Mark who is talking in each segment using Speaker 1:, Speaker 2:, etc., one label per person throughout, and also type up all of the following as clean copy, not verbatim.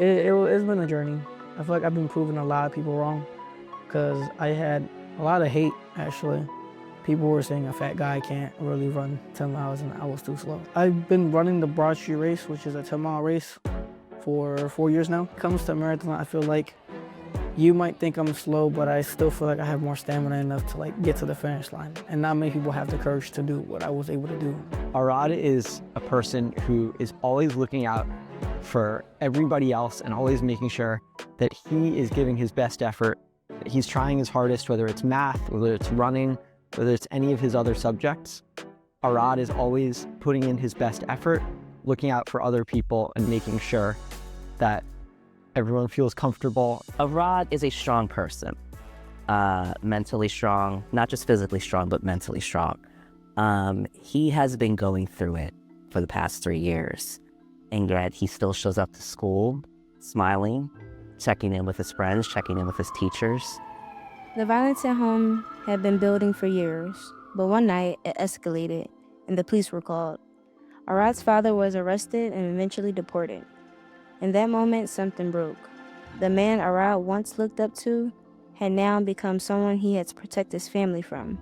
Speaker 1: It's been a journey. I feel like I've been proving a lot of people wrong because I had a lot of hate, actually. People were saying a fat guy can't really run 10 miles and I was too slow. I've been running the Broad Street race, which is a 10-mile race, for 4 years now. When it comes to marathon, I feel like you might think I'm slow, but I still feel like I have more stamina enough to get to the finish line. And not many people have the courage to do what I was able to do.
Speaker 2: Arad is a person who is always looking out for everybody else and always making sure that he is giving his best effort, that he's trying his hardest, whether it's math, whether it's running, whether it's any of his other subjects. Arad is always putting in his best effort, looking out for other people and making sure that everyone feels comfortable.
Speaker 3: Arad is a strong person, mentally strong, not just physically strong, but mentally strong. He has been going through it for the past 3 years, and yet he still shows up to school, smiling, checking in with his friends, checking in with his teachers.
Speaker 4: The violence at home had been building for years, but one night it escalated and the police were called. Arad's father was arrested and eventually deported. In that moment, something broke. The man Arad once looked up to had now become someone he had to protect his family from.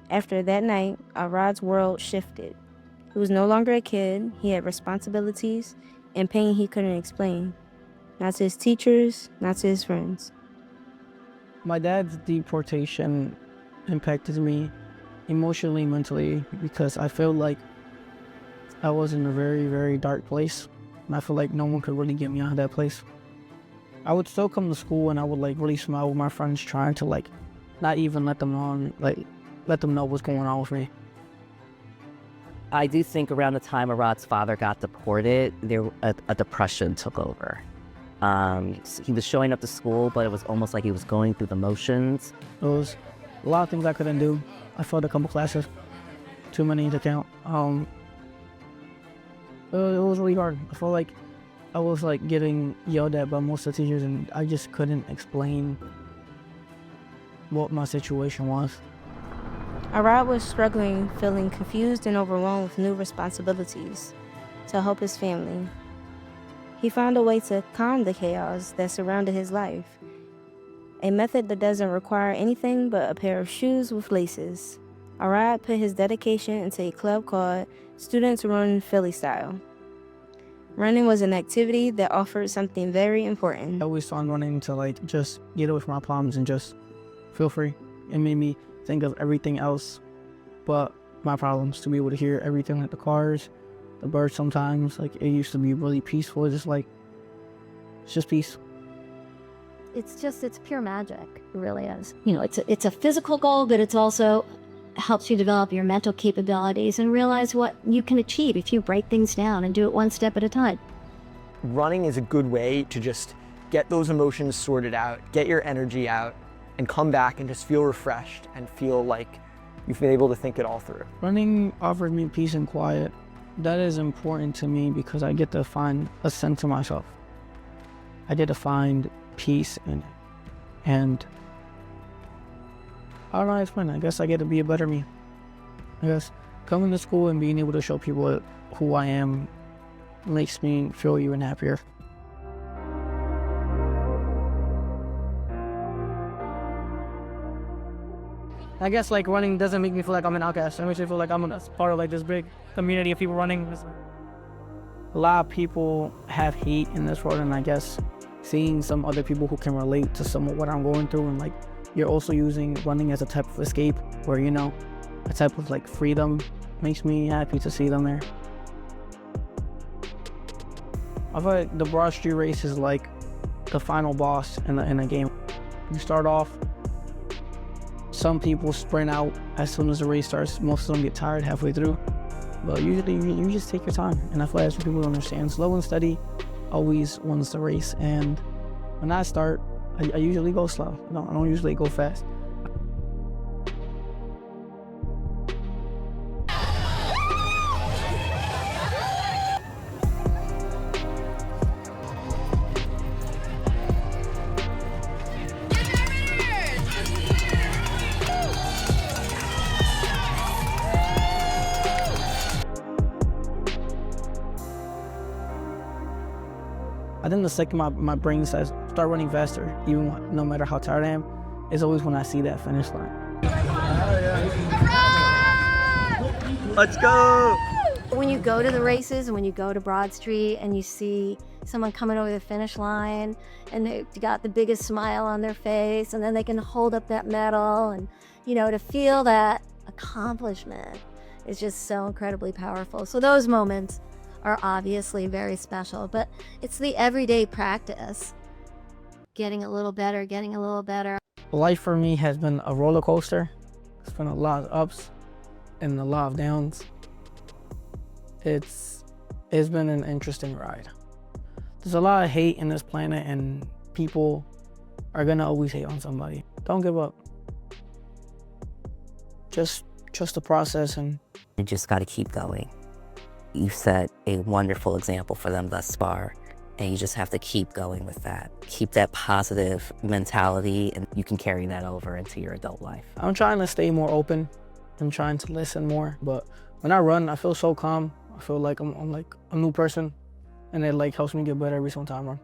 Speaker 4: After that night, Arad's world shifted. He was no longer a kid, he had responsibilities and pain he couldn't explain. Not to his teachers, not to his friends.
Speaker 1: My dad's deportation impacted me emotionally, mentally, because I felt like I was in a very, very dark place. And I feel like no one could really get me out of that place. I would still come to school and I would really smile with my friends, trying to not even let them know what's going on with me.
Speaker 3: I do think around the time Arad's father got deported, a depression took over. He was showing up to school, but it was almost like he was going through the motions.
Speaker 1: There was a lot of things I couldn't do. I failed a couple classes, too many to count. It was really hard. I felt like I was getting yelled at by most of the teachers, and I just couldn't explain what my situation was.
Speaker 4: Arad was struggling, feeling confused and overwhelmed with new responsibilities to help his family. He found a way to calm the chaos that surrounded his life, a method that doesn't require anything but a pair of shoes with laces. Arad put his dedication into a club called Students Run Philly Style. Running was an activity that offered something very important.
Speaker 1: I always found running to just get away from my problems and just feel free. It made me think of everything else but my problems, to be able to hear everything, like the cars, the birds sometimes. It used to be really peaceful, it's just peace.
Speaker 5: It's pure magic. It really is. It's a physical goal, but it's also helps you develop your mental capabilities and realize what you can achieve if you break things down and do it one step at a time.
Speaker 2: Running is a good way to just get those emotions sorted out, get your energy out, and come back and just feel refreshed and feel like you've been able to think it all through.
Speaker 1: Running offers me peace and quiet. That is important to me because I get to find a sense of myself. I get to find peace in it. And I don't know how to explain it. I guess I get to be a better me. I guess coming to school and being able to show people who I am makes me feel even happier. I guess running doesn't make me feel like I'm an outcast. It makes me feel like I'm a part of this big community of people running. A lot of people have hate in this world, and I guess seeing some other people who can relate to some of what I'm going through, and you're also using running as a type of escape, or a type of freedom, makes me happy to see them there. I feel like the Broad Street race is the final boss in a game. You start off, some people sprint out as soon as the race starts. Most of them get tired halfway through, but usually you just take your time, and I feel like that's what people don't understand. Slow and steady always wins the race, and when I start, I usually go slow. I don't usually go fast. I think the second my brain says, start running faster, even no matter how tired I am, is always when I see that finish line.
Speaker 2: Let's go!
Speaker 5: When you go to the races and when you go to Broad Street and you see someone coming over the finish line and they got the biggest smile on their face and then they can hold up that medal and, you know, to feel that accomplishment is just so incredibly powerful. So those moments are obviously very special, but it's the everyday practice. Getting a little better, getting a little better.
Speaker 1: Life for me has been a roller coaster. It's been a lot of ups and a lot of downs. It's been an interesting ride. There's a lot of hate in this planet and people are gonna always hate on somebody. Don't give up. Just trust the process and
Speaker 3: You just got to keep going. You've set a wonderful example for them thus far, and you just have to keep going with that. Keep that positive mentality, and you can carry that over into your adult life.
Speaker 1: I'm trying to stay more open. I'm trying to listen more, but when I run, I feel so calm. I feel like I'm like a new person, and it like helps me get better every single time I run.